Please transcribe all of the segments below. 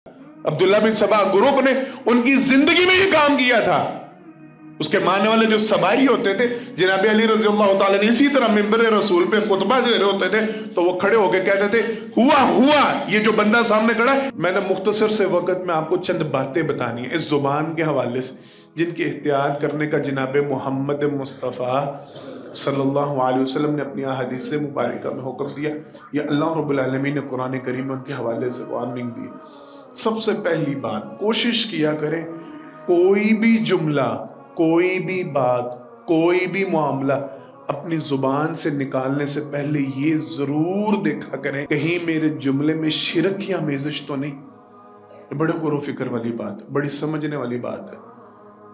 عبداللہ بن سبا group نے ان کی زندگی میں یہ کام کیا تھا. اس کے ماننے والے جو سبائی ہوتے تھے، جناب علی رضی اللہ تعالیٰ نے اسی طرح منبر رسول پہ خطبہ دے رہے ہوتے تھے تو وہ کھڑے ہو کے کہتے تھے ہوا یہ جو بندہ سامنے کھڑا ہے. میں نے مختصر سے وقت میں آپ کو چند باتیں بتانی ہیں اس زبان کے حوالے سے جن کی احتیاط کرنے کا جناب محمد مصطفیٰ صلی اللہ علیہ وسلم نے اپنی احادیث مبارکہ میں حکم دیا. یہ اللہ رب العالمین نے قرآن کریم میں ان کے حوالے سے وارننگ دی. سب سے پہلی بات، کوشش کیا کریں کوئی بھی جملہ، کوئی بھی بات، کوئی بھی معاملہ اپنی زبان سے نکالنے سے پہلے یہ ضرور دیکھا کریں کہیں میرے جملے میں شرک یا آمیزش تو نہیں. بڑے غور و فکر والی بات، بڑی سمجھنے والی بات ہے.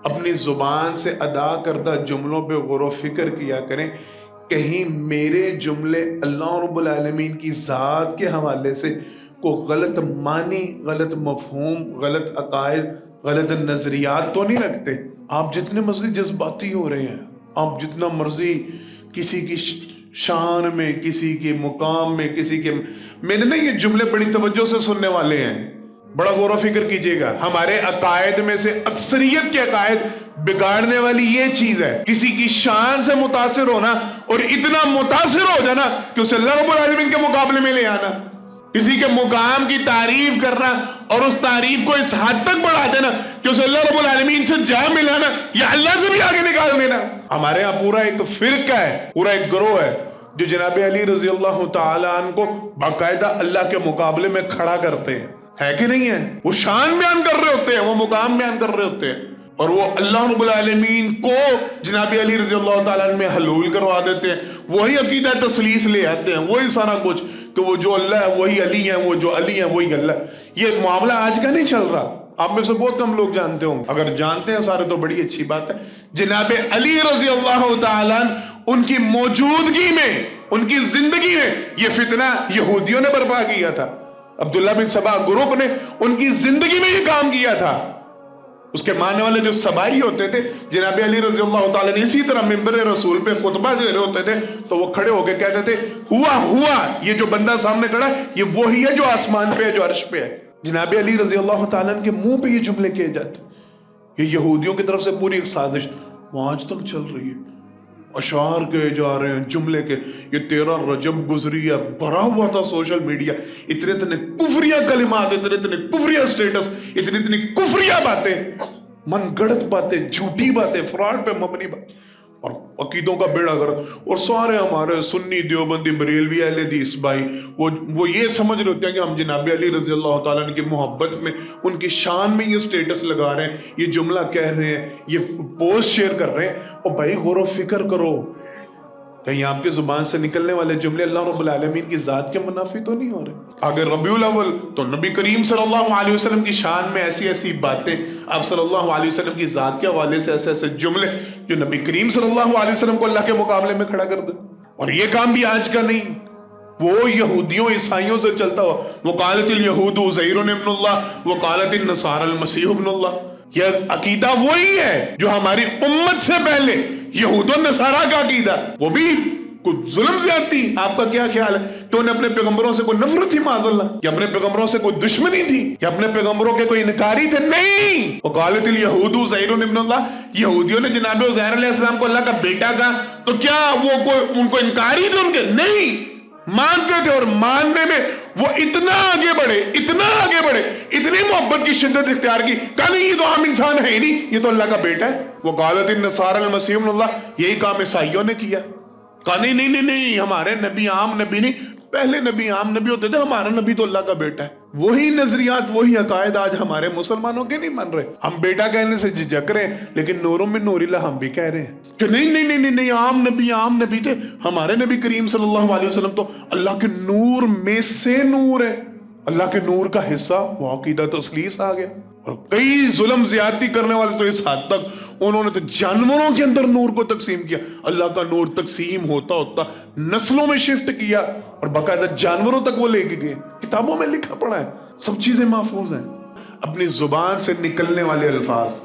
اپنی زبان سے ادا کردہ جملوں پہ غور و فکر کیا کریں کہیں میرے جملے اللہ رب العالمین کی ذات کے حوالے سے کو غلط معنی، غلط مفہوم، غلط عقائد، غلط نظریات تو نہیں رکھتے. آپ جتنے مرضی جذباتی ہو رہے ہیں، آپ جتنا مرضی کسی کی شان میں، کسی کے مقام میں، کسی کے میں نے یہ جملے بڑی توجہ سے سننے والے ہیں، بڑا غور و فکر کیجئے گا. ہمارے عقائد میں سے اکثریت کے عقائد بگاڑنے والی یہ چیز ہے کسی کی شان سے متاثر ہونا اور اتنا متاثر ہو جانا کہ اسے اللہ رب العالمین کے مقابلے میں لے آنا، کسی کے مقام کی تعریف کرنا اور اس تعریف کو اس حد تک بڑھا دینا کہ اسے اللہ رب العالمین سے جا ملانا یا اللہ سے بھی آگے نکال دینا. ہمارے ہاں پورا ایک فرقہ ہے، پورا ایک گروہ ہے جو جناب علی رضی اللہ تعالیٰ عنہ کو باقاعدہ اللہ کے مقابلے میں کھڑا کرتے ہیں. ہے کہ نہیں ہے؟ وہ شان بیان کر رہے ہوتے ہیں، وہ مقام بیان کر رہے ہوتے ہیں اور وہ اللہ رب العالمین کو جناب علی رضی اللہ تعالیٰ عنہ میں حلول کروا دیتے ہیں. وہی عقیدہ تسلیس لے آتے ہیں، وہی سارا کچھ کہ وہ جو اللہ ہے وہی علی ہیں، وہ جو علی ہیں وہی اللہ. یہ معاملہ آج کا نہیں چل رہا، آپ میں سے بہت کم لوگ جانتے ہوں. اگر جانتے ہیں سارے تو بڑی اچھی بات ہے. جناب علی رضی اللہ تعالیٰ عنہ ان کی موجودگی میں، ان کی زندگی میں یہ فتنہ یہودیوں نے برپا کیا تھا. عبداللہ بن سبا گروپ نے ان کی زندگی میں یہ کام کیا تھا. اس کے ماننے والے جو سبائی ہوتے تھے، جناب علی رضی اللہ تعالیٰ نے اسی طرح منبر رسول پہ خطبہ دے رہے ہوتے تھے تو وہ کھڑے ہو کے کہتے تھے ہوا یہ جو بندہ سامنے کھڑا ہے یہ وہی ہے جو آسمان پہ ہے، جو عرش پہ ہے. جناب علی رضی اللہ تعالیٰ کے منہ پہ یہ جملے کہے جاتے. یہ یہودیوں کی طرف سے پوری ایک سازش وہ آج تک چل رہی ہے. اشعار کہے جا رہے ہیں، جملے کے. یہ 13 رجب گزری ہے، بھرا ہوا تھا سوشل میڈیا، اتنے کفریہ کلمات، اتنے کفریہ سٹیٹس، اتنی کفریہ باتیں، من گڑت باتیں، جھوٹی باتیں، فراڈ پہ مبنی باتیں اور عقیدوں کا بیڑا گرک. اور سارے ہمارے سنی دیوبندی بریلوی اہل حدیث بھائی وہ یہ سمجھ رہے ہوتے ہیں کہ ہم جناب علی رضی اللہ تعالیٰ عنہ کی محبت میں، ان کی شان میں یہ سٹیٹس لگا رہے ہیں، یہ جملہ کہہ رہے ہیں، یہ پوسٹ شیئر کر رہے ہیں. اور بھائی غور و فکر کرو کہیں آپ کے زبان سے نکلنے والے جملے اللہ رب العالمین کی ذات کے منافی تو نہیں ہو رہے. اگر ربیع الاول تو نبی کریم صلی اللہ علیہ وسلم کی شان میں ایسی ایسی باتیں، آپ صلی اللہ علیہ وسلم کی ذات کے حوالے سے ایسے ایسے جملے جو نبی کریم صلی اللہ علیہ وسلم کو اللہ کے مقابلے میں کھڑا کر دیں. اور یہ کام بھی آج کا نہیں، وہ یہودیوں عیسائیوں سے چلتا ہوا. وقالت الیہود عزیر ابن اللہ وقالت النصارى المسیح ابن اللہ. یہ عقیدہ وہی ہے جو ہماری امت سے پہلے یہود و نصارہ کا عقیدہ، وہ بھی کچھ ظلم زیادتی. آپ کا کیا خیال ہے کہ انہیں اپنے پیغمبروں سے کوئی نفرت تھی معاذ اللہ، یا اپنے پیغمبروں سے کوئی دشمنی تھی، یا اپنے پیغمبروں کے کوئی انکاری تھے؟ نہیں. وقالت الیہود عزیر ابن اللہ، یہودیوں نے جناب عزیر علیہ السلام کو اللہ کا بیٹا کہا تو کیا وہ ان کو انکاری تھے ان کے؟ نہیں، مانتے تھے. اور ماننے میں وہ اتنا آگے بڑھے، اتنی محبت کی شدت اختیار کی، کہا نہیں یہ تو عام انسان ہے ہی نہیں، یہ تو اللہ کا بیٹا ہے. وقالت النصارى المسیح ابن اللہ، یہی کام عیسائیوں نے کیا. کہا نہیں ہمارے نبی عام نبی نہیں، پہلے نبی عام نبی ہوتے تھے، ہمارا نبی تو اللہ کا بیٹا ہے. وہی نظریات، وہی عقائد آج ہمارے مسلمانوں کے نہیں مان رہے. ہم بیٹا کہنے سے جھجک رہے ہیں لیکن نوروں میں نور اللہ ہم بھی کہہ رہے ہیں کہ نہیں عام نبی تھے. ہمارے نبی کریم صلی اللہ علیہ وسلم تو اللہ کے نور میں سے نور ہے، اللہ کے نور کا حصہ. وہ عقیدہ تسلیس آ گیا. اور کئی ظلم زیادتی کرنے والے تو اس حد تک انہوں نے تو جانوروں کے اندر نور کو تقسیم کیا. اللہ کا نور تقسیم ہوتا نسلوں میں شفٹ کیا اور باقاعدہ جانوروں تک وہ لے کے گئے. کتابوں میں لکھا پڑا ہے، سب چیزیں محفوظ ہیں. اپنی زبان سے نکلنے والے الفاظ